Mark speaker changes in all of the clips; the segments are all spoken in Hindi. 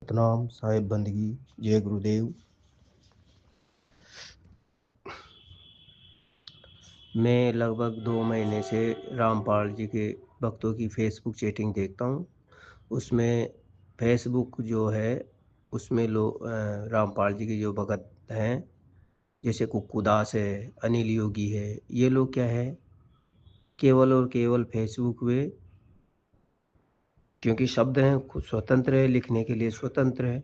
Speaker 1: सतनाम साहिब बंदगी। जय गुरुदेव। मैं लगभग 2 महीने से रामपाल जी के भक्तों की फेसबुक चैटिंग देखता हूँ। उसमें फेसबुक जो है उसमें रामपाल जी के जो भगत हैं, जैसे कुक्कू दास है, अनिल योगी है, ये लोग क्या है, केवल और केवल फेसबुक पे, क्योंकि शब्द हैं, खुद स्वतंत्र है, लिखने के लिए स्वतंत्र है।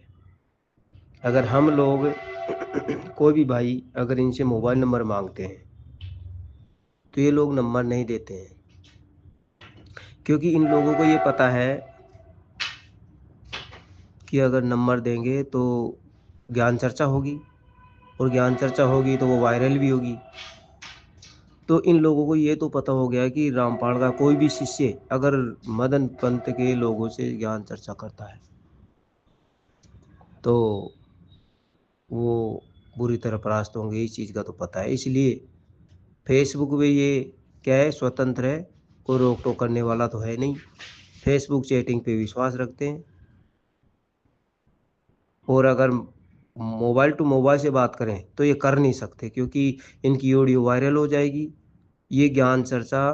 Speaker 1: अगर हम लोग कोई भी भाई अगर इनसे मोबाइल नंबर मांगते हैं तो ये लोग नंबर नहीं देते हैं, क्योंकि इन लोगों को ये पता है कि अगर नंबर देंगे तो ज्ञान चर्चा होगी, और ज्ञान चर्चा होगी तो वो वायरल भी होगी। तो इन लोगों को ये तो पता हो गया कि रामपाल का कोई भी शिष्य अगर मदन पंथ के लोगों से ज्ञान चर्चा करता है तो वो बुरी तरह परास्त होंगे, इस चीज़ का तो पता है। इसलिए फेसबुक पे ये क्या है, स्वतंत्र है, कोई रोक टोक करने वाला तो है नहीं। फेसबुक चैटिंग पे विश्वास रखते हैं, और अगर मोबाइल टू मोबाइल से बात करें तो ये कर नहीं सकते, क्योंकि इनकी ऑडियो वायरल हो जाएगी। ये ज्ञान चर्चा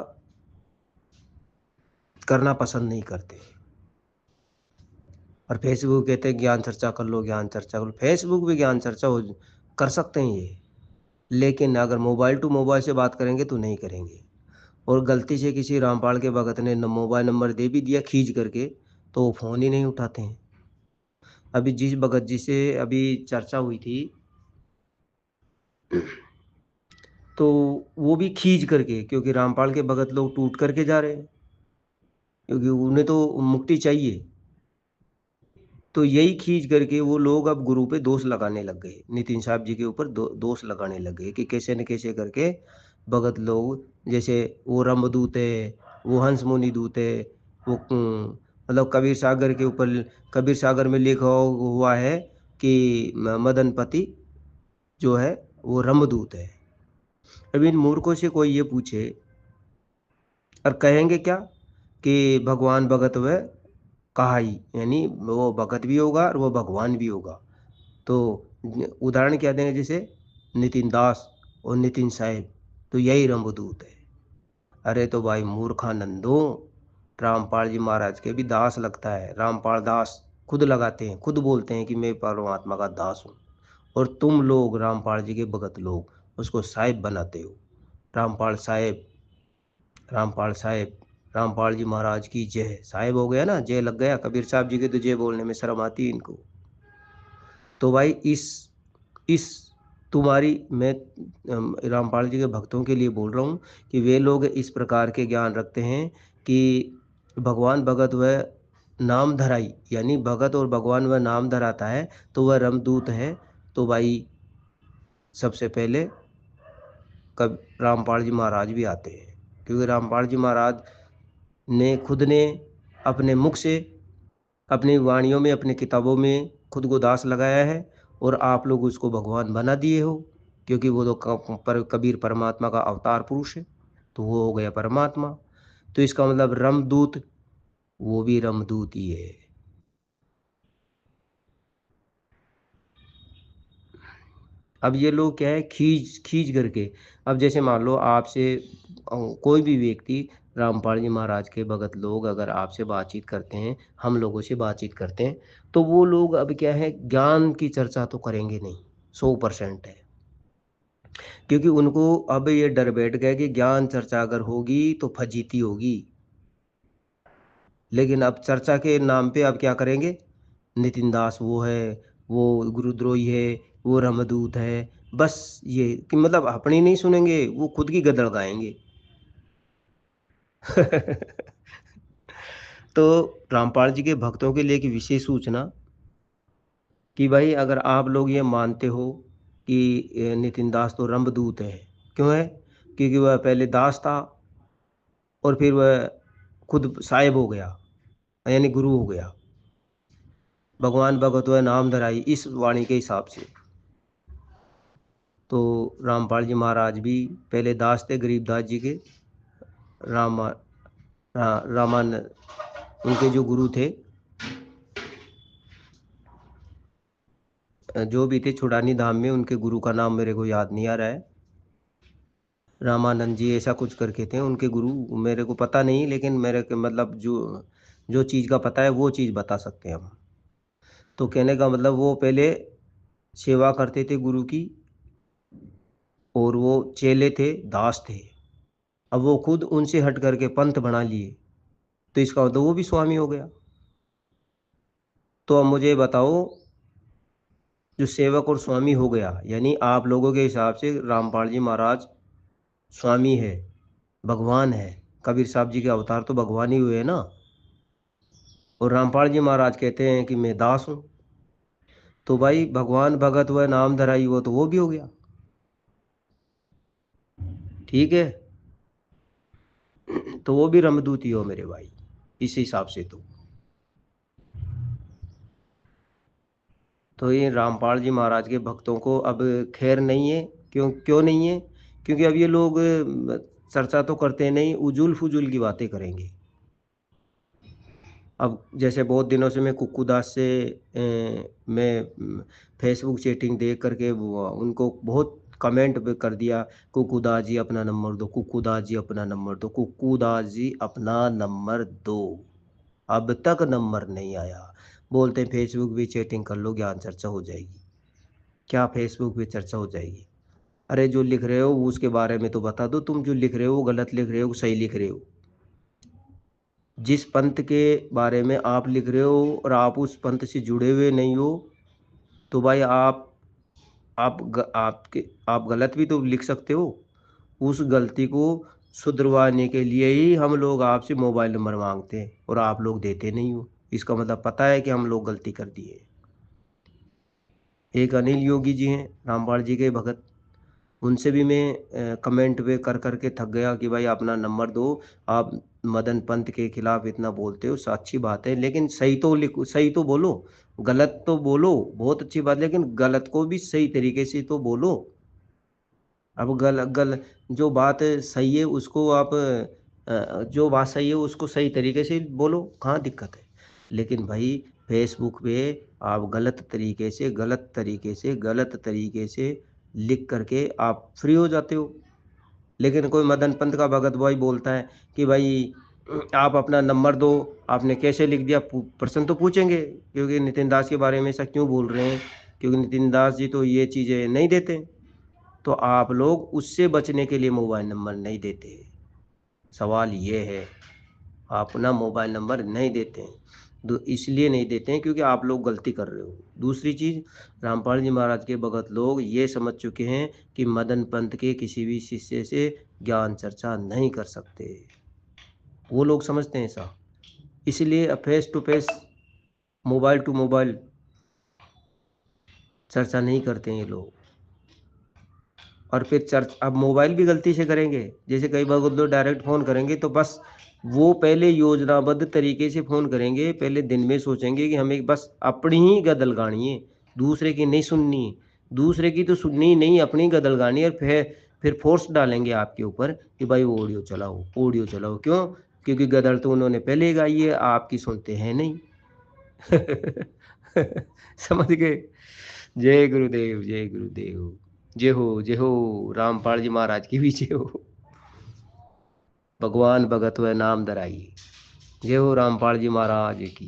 Speaker 1: करना पसंद नहीं करते, और फेसबुक कहते हैं ज्ञान चर्चा कर लो, ज्ञान चर्चा कर लो। फेसबुक भी ज्ञान चर्चा कर सकते हैं ये, लेकिन अगर मोबाइल टू मोबाइल से बात करेंगे तो नहीं करेंगे। और गलती से किसी रामपाल के भगत ने मोबाइल नंबर दे भी दिया खींच करके तो वो फ़ोन ही नहीं उठाते हैं। अभी जिस भगत जी से अभी चर्चा हुई थी तो वो भी खींच करके, क्योंकि रामपाल के भगत लोग टूट करके जा रहे हैं, क्योंकि उन्हें तो मुक्ति चाहिए। तो यही खींच करके वो लोग अब गुरु पे दोष लगाने लग गए, नितिन साहब जी के ऊपर दोष लगाने लग गए कि कैसे न कैसे करके भगत लोग, जैसे वो रंबदूत है, वो हंस मुनि दूत है, वो मतलब कबीर सागर के ऊपर, कबीर सागर में लिखा हुआ है कि मदनपति जो है वो रंबदूत है। अब इन मूर्खों से कोई ये पूछे और कहेंगे क्या कि भगवान भगत व कहाई, यानी वो भगत भी होगा और वो भगवान भी होगा। तो उदाहरण क्या देंगे, जैसे नितिन दास और नितिन साहेब, तो यही रंबदूत है। अरे तो भाई मूर्खानंदो, रामपाल जी महाराज के भी दास लगता है, रामपाल दास खुद लगाते हैं, खुद बोलते हैं कि मैं परमात्मा का दास हूँ। और तुम लोग रामपाल जी के भगत लोग उसको साहेब बनाते हो। रामपाल साहेब, रामपाल साहेब, रामपाल जी महाराज की जय। साहेब हो गया ना, जय लग गया। कबीर साहब जी के तो जय बोलने में शर्म आती है इनको। तो भाई इस तुम्हारी मैं रामपाल जी के भक्तों के लिए बोल रहा हूँ कि वे लोग इस प्रकार के ज्ञान रखते हैं कि भगवान भगत व नाम धराई, यानी भगत और भगवान वह नाम धराता है तो वह रामदूत है। तो भाई सबसे पहले कब रामपाल जी महाराज भी आते हैं, क्योंकि रामपाल जी महाराज ने खुद ने अपने मुख से, अपनी वाणियों में, अपनी किताबों में खुद को दास लगाया है, और आप लोग उसको भगवान बना दिए हो, क्योंकि वो तो कबीर परमात्मा का अवतार पुरुष है, तो वो हो गया परमात्मा। तो इसका मतलब रमदूत, वो भी रमदूत ही है। अब ये लोग क्या है, खींच खींच करके, अब जैसे मान लो आपसे कोई भी व्यक्ति, रामपाल जी महाराज के भगत लोग अगर आपसे बातचीत करते हैं, हम लोगों से बातचीत करते हैं, तो वो लोग अब क्या है, ज्ञान की चर्चा तो करेंगे नहीं, 100% है। क्योंकि उनको अब ये डर बैठ गया कि ज्ञान चर्चा अगर होगी तो फजीती होगी। लेकिन अब चर्चा के नाम पे अब क्या करेंगे, नितिन दास वो है, वो गुरुद्रोही है, वो रामदूत है, बस ये कि मतलब अपनी नहीं सुनेंगे, वो खुद की गदड़ गाएंगे। तो रामपाल जी के भक्तों के लिए एक विशेष सूचना कि भाई अगर आप लोग ये मानते हो कि नितिन दास तो रंबदूत है, क्यों है, क्योंकि वह पहले दास था और फिर वह खुद साहिब हो गया, यानी गुरु हो गया। भगवान भगवत वह नाम धराई, इस वाणी के हिसाब से। तो रामपाल जी महाराज भी पहले दास थे गरीबदास जी के। रामा रामान उनके जो गुरु थे, जो भी थे छुड़ानी धाम में, उनके गुरु का नाम मेरे को याद नहीं आ रहा है, रामानंद जी ऐसा कुछ करके थे उनके गुरु, मेरे को पता नहीं, लेकिन मेरे को मतलब जो जो चीज़ का पता है वो चीज़ बता सकते हैं हम। तो कहने का मतलब वो पहले सेवा करते थे गुरु की, और वो चेले थे, दास थे। अब वो खुद उनसे हट करके पंथ बना लिए, तो इसका मतलब वो भी स्वामी हो गया। तो अब मुझे बताओ, जो सेवक और स्वामी हो गया, यानी आप लोगों के हिसाब से रामपाल जी महाराज स्वामी है, भगवान है। कबीर साहब जी के अवतार तो भगवान ही हुए ना। और रामपाल जी महाराज कहते हैं कि मैं दास हूँ। तो भाई भगवान भगत व नाम धराई, वो तो वो भी हो गया। ठीक है। तो वो भी रमदूत ही हो मेरे भाई, इस हिसाब से तो ये रामपाल जी महाराज के भक्तों को अब खैर नहीं है। क्यों क्यों नहीं है? क्योंकि अब ये लोग चर्चा तो करते नहीं, उजुल फुजुल की बातें करेंगे। अब जैसे बहुत दिनों से मैं कुक्कू दास से मैं फेसबुक चैटिंग देख करके उनको बहुत कमेंट पे कर दिया, कुक्कू दास जी अपना नंबर दो, कुक्कू दास जी अपना नंबर दो, कुक्कू दास जी अपना नंबर दो। अब तक नंबर नहीं आया। बोलते हैं फेसबुक भी चैटिंग कर लो, ज्ञान चर्चा हो जाएगी। क्या फेसबुक पे चर्चा हो जाएगी? अरे जो लिख रहे हो उसके बारे में तो बता दो, तुम जो लिख रहे हो गलत लिख रहे हो सही लिख रहे हो। जिस पंथ के बारे में आप लिख रहे हो और आप उस पंथ से जुड़े हुए नहीं हो, तो भाई आप गलत भी तो लिख सकते हो। उस गलती को सुधरवाने के लिए ही हम लोग आपसे मोबाइल नंबर मांगते हैं, और आप लोग देते नहीं हो। इसका मतलब पता है कि हम लोग गलती कर दिए। एक अनिल योगी जी हैं, रामपाल जी के भगत, उनसे भी मैं कमेंट पे कर करके थक गया कि भाई अपना नंबर दो। आप मदन पंत के खिलाफ इतना बोलते हो, अच्छी बात है, लेकिन सही तो लिखो, सही तो बोलो। गलत तो बोलो, बहुत अच्छी बात, लेकिन गलत को भी सही तरीके से तो बोलो। अब गल गल जो बात सही है उसको आप जो बात सही है उसको सही तरीके से बोलो, कहाँ दिक्कत है। लेकिन भाई फेसबुक पे आप गलत तरीके से लिख करके आप फ्री हो जाते हो। लेकिन कोई मदन पंत का भगत भाई बोलता है कि भाई आप अपना नंबर दो, आपने कैसे लिख दिया, प्रश्न तो पूछेंगे, क्योंकि नितिन दास के बारे में ऐसा क्यों बोल रहे हैं, क्योंकि नितिन दास जी तो ये चीज़ें नहीं देते। तो आप लोग उससे बचने के लिए मोबाइल नंबर नहीं देते। सवाल ये है, आप ना मोबाइल नंबर नहीं देते हैं। इसलिए नहीं देते हैं क्योंकि आप लोग गलती कर रहे हो। दूसरी चीज़, रामपाल जी महाराज के भगत लोग ये समझ चुके हैं कि मदन पंत के किसी भी शिष्य से ज्ञान चर्चा नहीं कर सकते। वो लोग समझते हैं ऐसा, इसलिए face to face, mobile to mobile चर्चा नहीं करते हैं ये लोग। और फिर चर्च अब मोबाइल भी गलती से करेंगे, जैसे कई बार लोग डायरेक्ट फ़ोन करेंगे तो बस वो पहले योजनाबद्ध तरीके से फ़ोन करेंगे, पहले दिन में सोचेंगे कि हमें बस अपनी ही गदल गानी है, दूसरे की नहीं सुननी है। दूसरे की तो सुननी ही नहीं, अपनी गदल गानी है। और फिर फोर्स डालेंगे आपके ऊपर कि भाई वो ऑडियो चलाओ, ऑडियो चलाओ। क्यों? क्योंकि गदल तो उन्होंने पहले ही गाई है, आपकी सुनते हैं नहीं। समझ गए? जय गुरुदेव, जय गुरुदेव। जय हो रामपाल जी महाराज की भी जय हो। भगवान भगत व नाम धराई। जय हो रामपाल जी महाराज की।